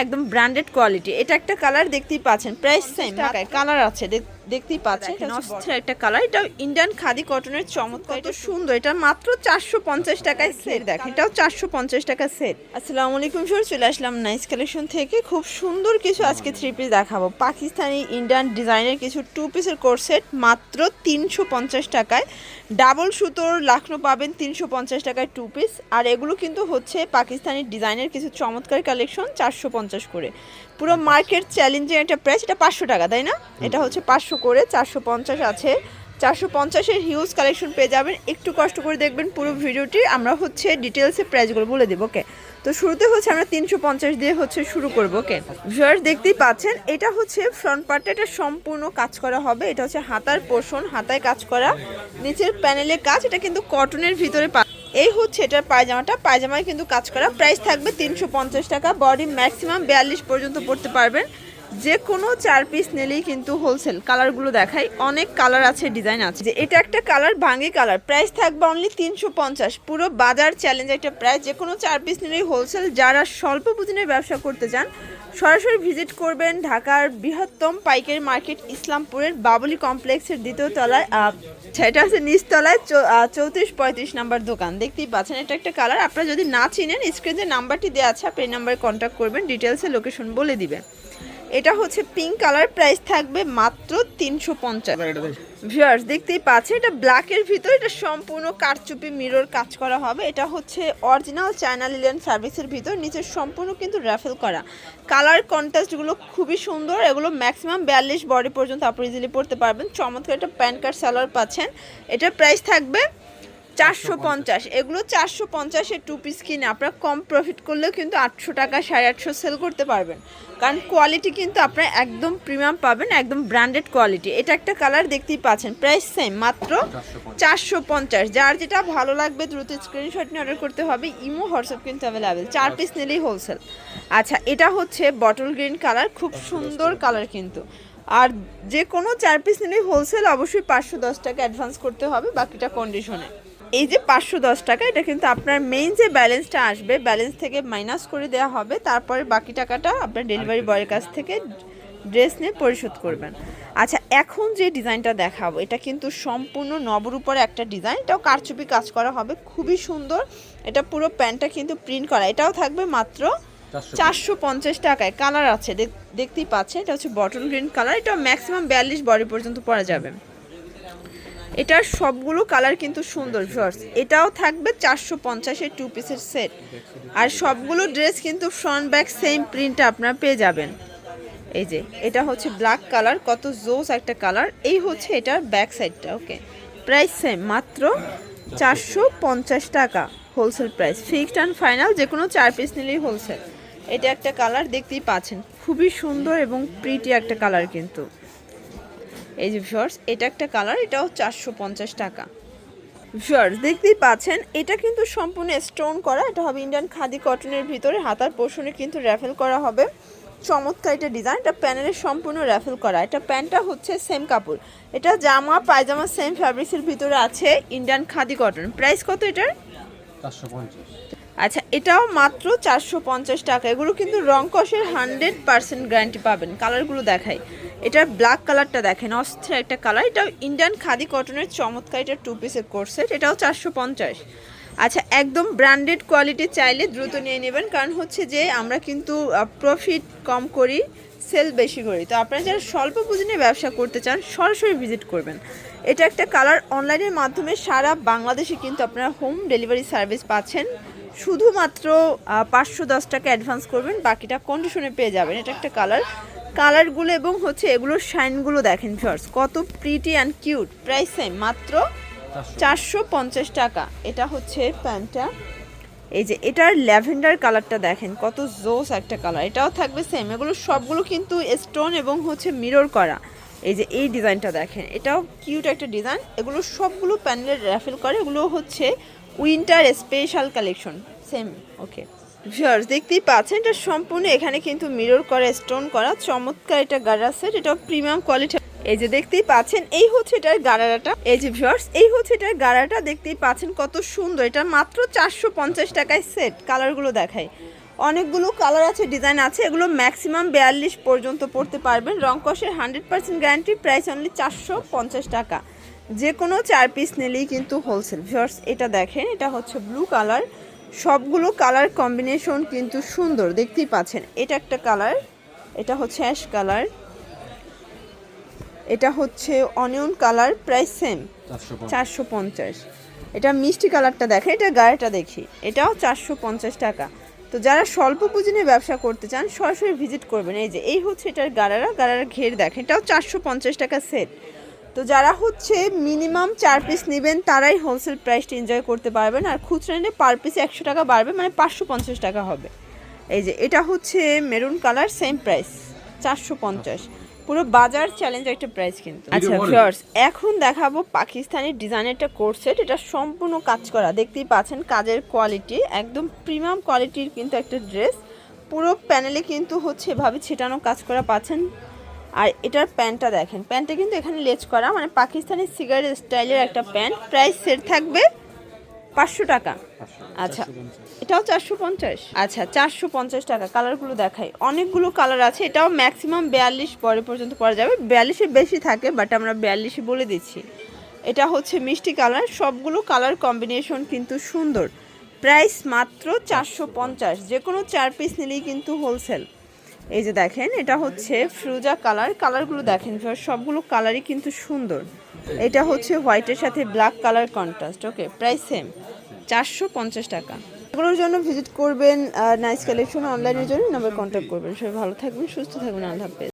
একদম branded quality. এটা একটা কালার দেখতেই পাচ্ছেন, প্রাইস সেম টাকায় কালার আছে দেখতেই পাচ্ছেন। এটা অস্থির একটা কালার, এটা ইন্ডিয়ান খাদি কটনের চমৎকার, এটা সুন্দর। এটা মাত্র 450 টাকায় সেট। দেখেন এটাও 450 টাকা সেট। আসসালামু আলাইকুম স্যার, চলে আসলাম নাইস কালেকশন থেকে। খুব সুন্দর কিছু আজকে থ্রি পিস দেখাবো, পাকিস্তানি ইন্ডিয়ান ডিজাইনের কিছু টু পিসের কোর্স সেট মাত্র 350 টাকায়। ডাবল সুতোর লাখনো পাবেন 350 টাকায় টু পিস। আর এগুলো কিন্তু হচ্ছে পাকিস্তানি ডিজাইনের কিছু চমৎকার কালেকশন, 450 করে। পুরো মার্কেট চ্যালেঞ্জিং একটা প্রাইস। এটা 500 টাকা, তাই না? এটা হচ্ছে 500 করে, 450 আছে। 450-এর হিউজ কালেকশন পেয়ে যাবেন। একটু কষ্ট করে দেখবেন পুরো ভিডিওটি, আমরা হচ্ছে ডিটেলসে প্রাইসগুলো বলে দেবো। ওকে, তো শুরুতে হচ্ছে আমরা 350 দিয়ে হচ্ছে শুরু করবো। ওকে ভিউয়ার্স, দেখতেই পাচ্ছেন এটা হচ্ছে ফ্রন্ট পার্টটা, এটা সম্পূর্ণ কাজ করা হবে। এটা হচ্ছে হাতার পোর্শন, হাতায় কাজ করা, নিচের প্যানেলে কাজ। এটা কিন্তু কটনের ভিতরে এই হচ্ছে এটার পায়জামাটা, পায়জামায় কিন্তু কাজ করা। প্রাইস থাকবে 350 টাকা। বডি ম্যাক্সিমাম 42 পর্যন্ত পড়তে পারবেন। যে কোনো 4 পিস নিলেই কিন্তু হোলসেল। কালারগুলো দেখাই, অনেক কালার আছে, ডিজাইন আছে। যে এটা একটা কালার ভাঙ্গি কালার, প্রাইস থাকবে অনলি 350। পুরো বাজার চ্যালেঞ্জ একটা প্রাইস, যে কোনো 4 পিস নিলেই হোলসেল। যারা স্বল্প পুঁজির ব্যবসা করতে চান সরাসরি ভিজিট করবেন ঢাকার বৃহত্তম পাইকারি মার্কেট ইসলামপুরের বাবুলি কমপ্লেক্সের দ্বিতীয় তলায়, সেটা আছে নিচতলায় 34-35 নাম্বার দোকান। দেখতেই পাচ্ছেন এটা একটা কালার। আপনারা যদি না চিনেন স্ক্রিনে নাম্বারটি দেওয়া আছে, আপনি এই নাম্বারে কন্ট্যাক্ট করবেন, ডিটেলসে লোকেশন বলে দিবেন। এটা হচ্ছে পিঙ্ক কালার, প্রাইস থাকবে মাত্র 350। ভিউয়ার্স দেখতেই পাচ্ছেন এটা ব্ল্যাকের ভিতর, এটা সম্পূর্ণ কারচুপি মিরর কাজ করা হবে। এটা হচ্ছে অরিজিনাল চায়না লিলেন ফ্যাব্রিক্সের ভিতর, নিচে সম্পূর্ণ কিন্তু রাফেল করা। কালার কন্ট্রাস্টগুলো খুবই সুন্দর। এগুলো ম্যাক্সিমাম 42 বডি পর্যন্ত আপনি ইজিলি পড়তে পারবেন। চমৎকার একটা প্যান্ট কাট সালোয়ার পাচ্ছেন। এটার প্রাইস থাকবে 450। এগুলো 450-এর টু পিস কিনে আপনারা কম প্রফিট করলেও কিন্তু 800 টাকা 850 সেল করতে পারবেন। কারণ কোয়ালিটি কিন্তু আপনারা একদম প্রিমিয়াম পাবেন, একদম ব্র্যান্ডেড কোয়ালিটি। এটা একটা কালার দেখতেই পাচ্ছেন, প্রাইস সেম মাত্র 450। যার যেটা ভালো লাগবে দ্রুত স্ক্রিনশট নিয়ে অর্ডার করতে হবে। ইমো হোয়াটসঅ্যাপ কিন্তু অ্যাভেলেবেল, 4 পিস নিলেই হোলসেল। আচ্ছা, এটা হচ্ছে বটল গ্রিন কালার, খুব সুন্দর কালার কিন্তু। আর যে কোনো 4 পিস নিলেই হোলসেল। অবশ্যই 510 টাকা অ্যাডভান্স করতে হবে, বাকিটা কন্ডিশনে। এই যে 510 টাকা, এটা কিন্তু আপনার মেইন যে ব্যালেন্সটা আসবে, ব্যালেন্স থেকে মাইনাস করে দেওয়া হবে। তারপরে বাকি টাকাটা আপনার ডেলিভারি বয়ের কাছ থেকে ড্রেস নিয়ে পরিশোধ করবেন। আচ্ছা, এখন যে ডিজাইনটা দেখাবো এটা কিন্তু সম্পূর্ণ নবরূপরে একটা ডিজাইন। এটাও কারচুপি কাজ করা হবে, খুবই সুন্দর। এটা পুরো প্যান্টটা কিন্তু প্রিন্ট করা। এটাও থাকবে মাত্র 450 টাকায়। কালার আছে দেখতেই পাচ্ছেন, এটা হচ্ছে বটল গ্রিন কালার। এটা ম্যাক্সিমাম 42 বডি পর্যন্ত পরা যাবে। এটার সবগুলো কালার কিন্তু সুন্দর ভিউয়ার্স। এটাও থাকবে 450-এর টু পিসের সেট। আর সবগুলো ড্রেস কিন্তু ফ্রন্ট ব্যাক সেম প্রিন্টে আপনারা পেয়ে যাবেন। এই যে এটা হচ্ছে ব্ল্যাক কালার, কত জোস একটা কালার। এই হচ্ছে এটার ব্যাক সাইডটা। ওকে, প্রাইস সেম মাত্র 450 টাকা wholesale price, fixed and final. যে কোনো 4 পিস নিলেই হোলসেল। এটা একটা কালার দেখতেই পাচ্ছেন, খুবই সুন্দর এবং প্রিটি একটা কালার কিন্তু। এই যে ভিউয়ার্স, এটা একটা কালার, এটাও 450 টাকা। ভিউয়ার্স দেখতেই পাচ্ছেন এটা কিন্তু সম্পূর্ণ স্টোন করা। এটা হবে ইন্ডিয়ান খাদি কটনের ভিতরে, হাতার পোর্শনে কিন্তু র্যাফেল করা হবে। চমৎকার এটা ডিজাইন। এটা প্যানেলের সম্পূর্ণ র্যাফেল করা। এটা প্যান্টটা হচ্ছে সেম কাপড়, এটা জামা পায়জামা সেম ফ্যাব্রিক্সের ভিতরে আছে, ইন্ডিয়ান খাদি কটন। প্রাইস কত এটার? 450। আচ্ছা, এটাও মাত্র 450 টাকা। এগুলো কিন্তু রং কষের 100% গ্যারান্টি পাবেন। কালারগুলো দেখাই, এটার ব্ল্যাক কালারটা দেখেন, অস্থির একটা কালার। এটাও ইন্ডিয়ান খাদি কটনের চমৎকার, এটা টু পিসের কোর্স সেট। এটাও 450। আচ্ছা, একদম ব্র্যান্ডেড কোয়ালিটি চাইলে দ্রুত নিয়ে নেবেন, কারণ হচ্ছে যে আমরা কিন্তু প্রফিট কম করি, সেল বেশি করি। তো আপনারা যারা স্বল্প পুঁজি নিয়ে ব্যবসা করতে চান সরাসরি ভিজিট করবেন। এটা একটা কালার। অনলাইনের মাধ্যমে সারা বাংলাদেশে কিন্তু আপনারা হোম ডেলিভারি সার্ভিস পাচ্ছেন। শুধুমাত্র 510 টাকা অ্যাডভান্স করবেন, বাকিটা কন্ডিশনে পেয়ে যাবেন। এটা একটা কালার। কালারগুলো এবং হচ্ছে এগুলোর শাইনগুলো দেখেন ভিউয়ার্স, কত pretty and cute. Price same মাত্র 450 টাকা। এটা হচ্ছে প্যান্টটা। এই যে এটার ল্যাভেন্ডার কালারটা দেখেন, কত জোস একটা কালার। এটাও থাকবে সেম। এগুলো সবগুলো কিন্তু স্টোন এবং হচ্ছে মিরর করা। এই যে এই ডিজাইনটা দেখেন, এটাও কিউট একটা ডিজাইন। এগুলো সবগুলো প্যানেলের র্যাফেল করে। এগুলো হচ্ছে winter special collection same. Okay viewers দেখতেই পাচ্ছেন এটা সম্পূর্ণ এখানে কিন্তু মিরর করা, স্টোন করা, চমৎকার এটা গাড়া সেট। এটাও প্রিমিয়াম কোয়ালিটি। এই যে দেখতেই পাচ্ছেন এই হচ্ছে এটার গাড়াটা। এই যে ভিউয়ার্স এই হচ্ছে এটার গাড়াটা, দেখতেই পাচ্ছেন কত সুন্দর। এটা মাত্র 450 টাকায় সেট। কালারগুলো দেখাই, অনেকগুলো কালার আছে, ডিজাইন আছে, এগুলো ম্যাক্সিমাম 42 পর্যন্ত পড়তে পারবেন। রং কষের 100% গ্যারান্টি, প্রাইস অনলি 450 টাকা। যে কোনো 4 পিস নিলেই কিন্তু হোলসেল। ভিউয়ার্স এটা দেখেন, এটা হচ্ছে ব্লু কালার, সবগুলো কালার কম্বিনেশন কিন্তু সুন্দর, দেখতেই পাচ্ছেন। এটা একটা কালার, এটা হচ্ছে অ্যাশ কালার, এটা হচ্ছে অনিয়ন কালার, প্রাইস সেম 450। এটা মিষ্টি কালারটা দেখেন, এটা গায়েটা দেখি, এটাও 450 টাকা। তো যারা স্বল্প পুঁজি নিয়ে ব্যবসা করতে চান সরাসরি ভিজিট করবেন। এই হচ্ছে এটার গারারা ঘের দেখেন, এটাও 450 টাকা সেট। তো যারা হচ্ছে মিনিমাম 4 পিস নেবেন তারাই হোলসেল প্রাইসটা এনজয় করতে পারবেন, আর খুচরা নিলে পার পিস 100 টাকা বাড়বে, মানে 550 টাকা হবে। এটা হচ্ছে মেরুন কালার, সেম প্রাইস 450। পুরো বাজার চ্যালেঞ্জ একটা প্রাইস কিন্তু। আচ্ছা ভিউয়ার্স, এখন দেখাবো পাকিস্তানি ডিজাইনের একটা কোট সেট। এটা সম্পূর্ণ কাজ করা, দেখতেই পাচ্ছেন কাজের কোয়ালিটি একদম প্রিমিয়াম কোয়ালিটির কিন্তু একটা ড্রেস। পুরো প্যানেলে কিন্তু হচ্ছে এভাবে ছিটানো কাজ করা পাচ্ছেন। আর এটার প্যান্টটা দেখেন, প্যান্টটা কিন্তু এখানে লেজ করা, মানে পাকিস্তানি সিগারেট স্টাইলের একটা প্যান্ট। প্রাইস সেট থাকবে 500 টাকা। আচ্ছা এটাও 450। আচ্ছা 450 টাকা। কালারগুলো দেখাই, অনেকগুলো কালার আছে, এটাও ম্যাক্সিমাম 42 পরে পর্যন্ত পরা যাবে, 42-এর বেশি থাকে বাট আমরা 42 বলে দিচ্ছি। এটা হচ্ছে মিষ্টি কালার, সবগুলো কালার কম্বিনেশন কিন্তু সুন্দর। প্রাইস মাত্র 450। যে কোনো 4 পিস নিলেই কিন্তু হোলসেল। দেখেন, এটা হচ্ছে ফিরোজা কালার, কালারগুলো দেখেন সবগুলো কালারই কিন্তু সুন্দর। এটা হচ্ছে হোয়াইটের সাথে ব্ল্যাক কালার কন্ট্রাস্ট। ওকে, প্রাইস সেম 450 টাকা। এগুলোর জন্য ভিজিট করবেন নাইস কালেকশন, অনলাইনের জন্য নাম্বার কন্ট্যাক্ট করবেন। সবাই ভালো থাকবেন, সুস্থ থাকবেন, আল্লাহ হাফেজ।